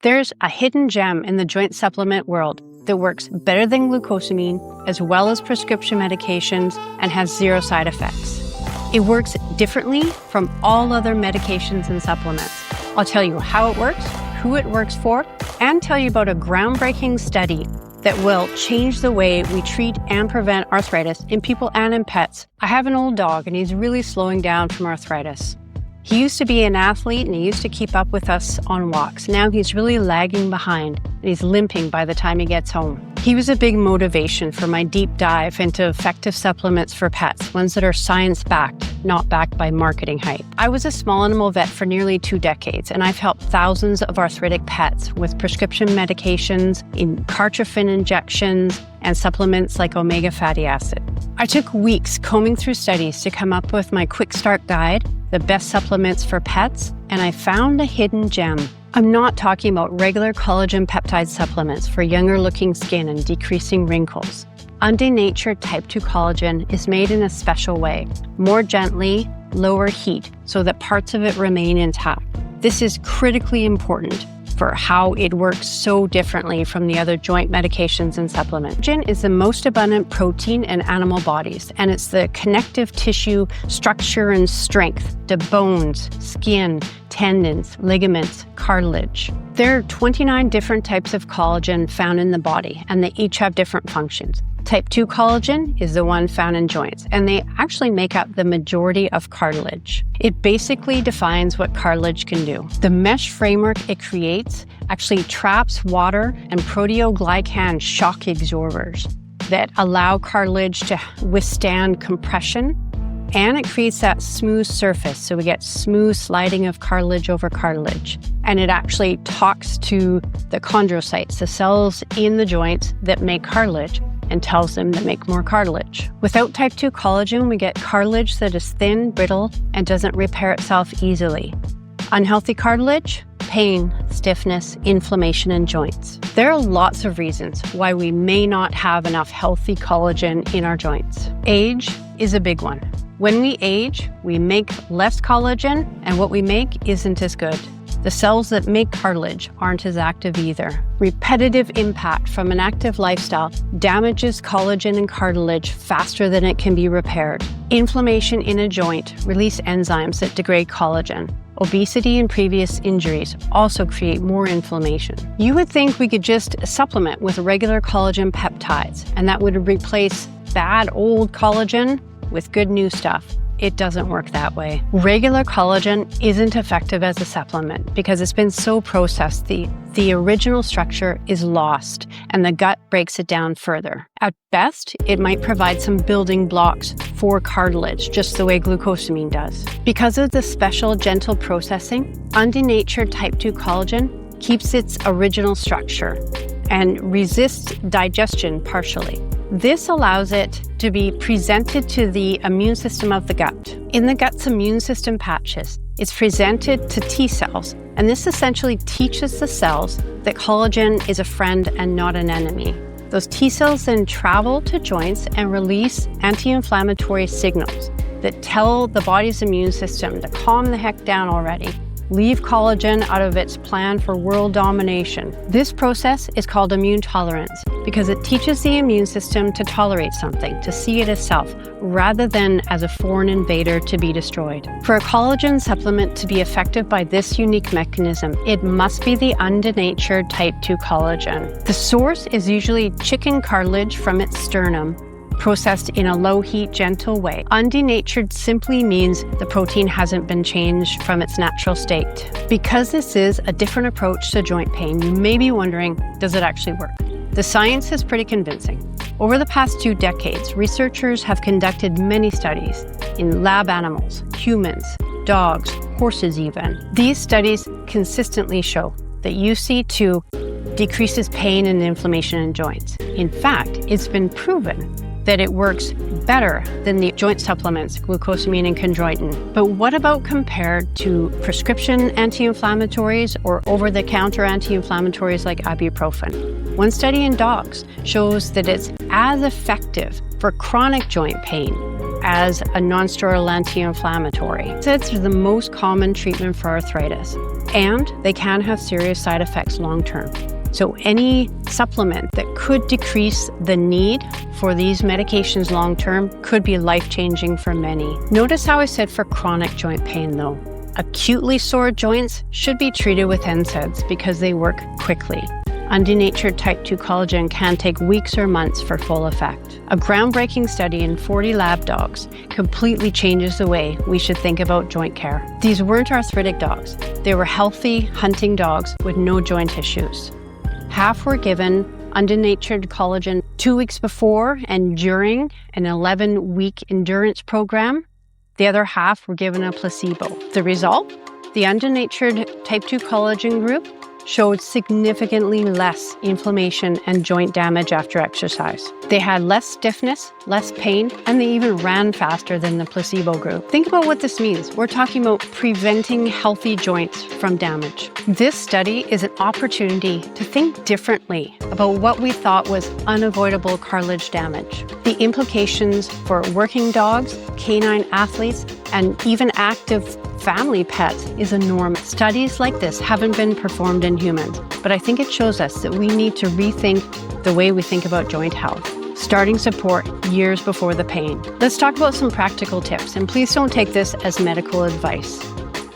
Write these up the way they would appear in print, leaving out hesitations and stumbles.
There's a hidden gem in the joint supplement world that works better than glucosamine, as well as prescription medications, and has zero side effects. It works differently from all other medications and supplements. I'll tell you how it works, who it works for, and tell you about a groundbreaking study that will change the way we treat and prevent arthritis in people and in pets. I have an old dog and he's really slowing down from arthritis. He used to be an athlete and he used to keep up with us on walks. Now he's really lagging behind and he's limping by the time he gets home. He was a big motivation for my deep dive into effective supplements for pets, ones that are science-backed, not backed by marketing hype. I was a small animal vet for nearly 2 decades, and I've helped thousands of arthritic pets with prescription medications, in cartrophin injections, and supplements like omega fatty acid. I took weeks combing through studies to come up with my quick start guide, the best supplements for pets, and I found a hidden gem. I'm not talking about regular collagen peptide supplements for younger looking skin and decreasing wrinkles. Undenatured Type II Collagen is made in a special way, more gently, lower heat, so that parts of it remain intact. This is critically important for how it works so differently from the other joint medications and supplements. Collagen is the most abundant protein in animal bodies, and it's the connective tissue structure and strength to bones, skin, tendons, ligaments, cartilage. There are 29 different types of collagen found in the body, and they each have different functions. Type II collagen is the one found in joints, and they actually make up the majority of cartilage. It basically defines what cartilage can do. The mesh framework it creates actually traps water and proteoglycan shock absorbers that allow cartilage to withstand compression, and it creates that smooth surface, so we get smooth sliding of cartilage over cartilage. And it actually talks to the chondrocytes, the cells in the joints that make cartilage, and tells them to make more cartilage. Without Type II collagen, we get cartilage that is thin, brittle, and doesn't repair itself easily. Unhealthy cartilage, pain, stiffness, inflammation in joints. There are lots of reasons why we may not have enough healthy collagen in our joints. Age is a big one. When we age, we make less collagen, and what we make isn't as good. The cells that make cartilage aren't as active either. Repetitive impact from an active lifestyle damages collagen and cartilage faster than it can be repaired. Inflammation in a joint release enzymes that degrade collagen. Obesity and previous injuries also create more inflammation. You would think we could just supplement with regular collagen peptides, and that would replace bad old collagen with good new stuff. It doesn't work that way. Regular collagen isn't effective as a supplement because it's been so processed. The original structure is lost and the gut breaks it down further. At best, it might provide some building blocks for cartilage, just the way glucosamine does. Because of the special gentle processing, Undenatured Type II Collagen keeps its original structure and resists digestion partially. This allows it to be presented to the immune system of the gut. In the gut's immune system patches, it's presented to T cells, and this essentially teaches the cells that collagen is a friend and not an enemy. Those T cells then travel to joints and release anti-inflammatory signals that tell the body's immune system to calm the heck down already. Leave collagen out of its plan for world domination. This process is called immune tolerance because it teaches the immune system to tolerate something, to see it as self, rather than as a foreign invader to be destroyed. For a collagen supplement to be effective by this unique mechanism, it must be the Undenatured Type II Collagen. The source is usually chicken cartilage from its sternum, processed in a low heat, gentle way. Undenatured simply means the protein hasn't been changed from its natural state. Because this is a different approach to joint pain, you may be wondering, does it actually work? The science is pretty convincing. Over the past 2 decades, researchers have conducted many studies in lab animals, humans, dogs, horses even. These studies consistently show that UC2 decreases pain and inflammation in joints. In fact, it's been proven that it works better than the joint supplements, glucosamine and chondroitin. But what about compared to prescription anti-inflammatories or over-the-counter anti-inflammatories like ibuprofen? One study in dogs shows that it's as effective for chronic joint pain as a non-steroidal anti-inflammatory. It's the most common treatment for arthritis. and they can have serious side effects long-term. So any supplement that could decrease the need for these medications long-term could be life-changing for many. Notice how I said for chronic joint pain though. Acutely sore joints should be treated with NSAIDs because they work quickly. Undenatured Type II Collagen can take weeks or months for full effect. A groundbreaking study in 40 lab dogs completely changes the way we should think about joint care. These weren't arthritic dogs. They were healthy hunting dogs with no joint issues. Half were given Undenatured Collagen 2 weeks before and during an 11-week endurance program. The other half were given a placebo. The result? The Undenatured Type II Collagen group showed significantly less inflammation and joint damage after exercise. They had less stiffness, less pain, and they even ran faster than the placebo group. Think about what this means. We're talking about preventing healthy joints from damage. This study is an opportunity to think differently about what we thought was unavoidable cartilage damage. The implications for working dogs, canine athletes, and even active family pets is enormous. Studies like this haven't been performed in humans, but I think it shows us that we need to rethink the way we think about joint health, starting support years before the pain. Let's talk about some practical tips, and please don't take this as medical advice.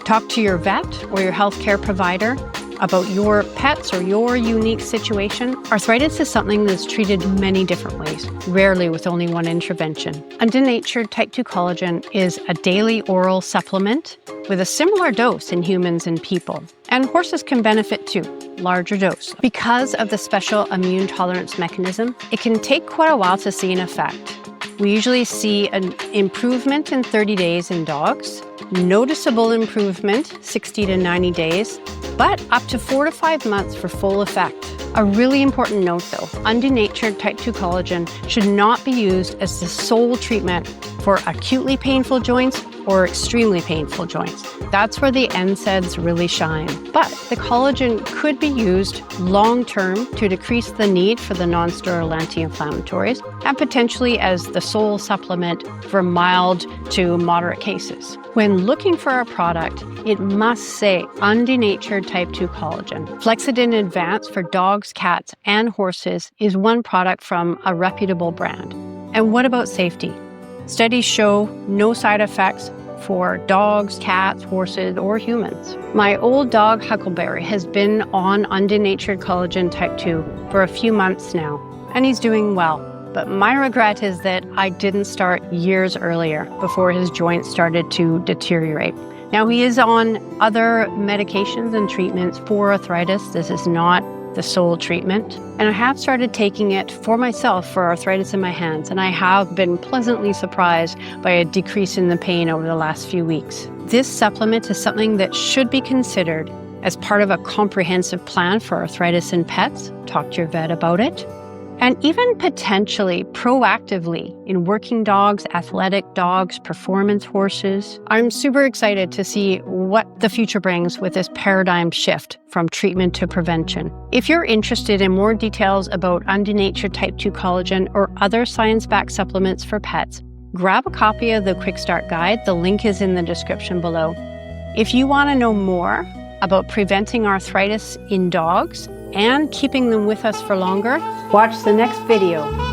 Talk to your vet or your healthcare provider about your pets or your unique situation. Arthritis is something that's treated many different ways, rarely with only one intervention. Undenatured Type II Collagen is a daily oral supplement with a similar dose in humans and people. And horses can benefit too, larger dose. Because of the special immune tolerance mechanism, it can take quite a while to see an effect. We usually see an improvement in 30 days in dogs, noticeable improvement 60 to 90 days, but up to 4 to 5 months for full effect. A really important note though, Undenatured Type II Collagen should not be used as the sole treatment for acutely painful joints or extremely painful joints. That's where the NSAIDs really shine. But the collagen could be used long-term to decrease the need for the non-steroidal anti-inflammatories and potentially as the sole supplement for mild to moderate cases. When looking for a product, it must say Undenatured Type II Collagen. Flexidin Advanced for dogs, cats, and horses is one product from a reputable brand. And what about safety? Studies show no side effects for dogs, cats, horses, or humans. My old dog, Huckleberry, has been on Undenatured Collagen Type II for a few months now, and he's doing well. But my regret is that I didn't start years earlier before his joints started to deteriorate. Now, he is on other medications and treatments for arthritis. This is not the sole treatment. And I have started taking it for myself for arthritis in my hands, and I have been pleasantly surprised by a decrease in the pain over the last few weeks. This supplement is something that should be considered as part of a comprehensive plan for arthritis in pets. Talk to your vet about it. And even potentially proactively in working dogs, athletic dogs, performance horses. I'm super excited to see what the future brings with this paradigm shift from treatment to prevention. If you're interested in more details about Undenatured Type II Collagen or other science-backed supplements for pets, grab a copy of the Quick Start Guide. The link is in the description below. If you want to know more about preventing arthritis in dogs and keeping them with us for longer, watch the next video.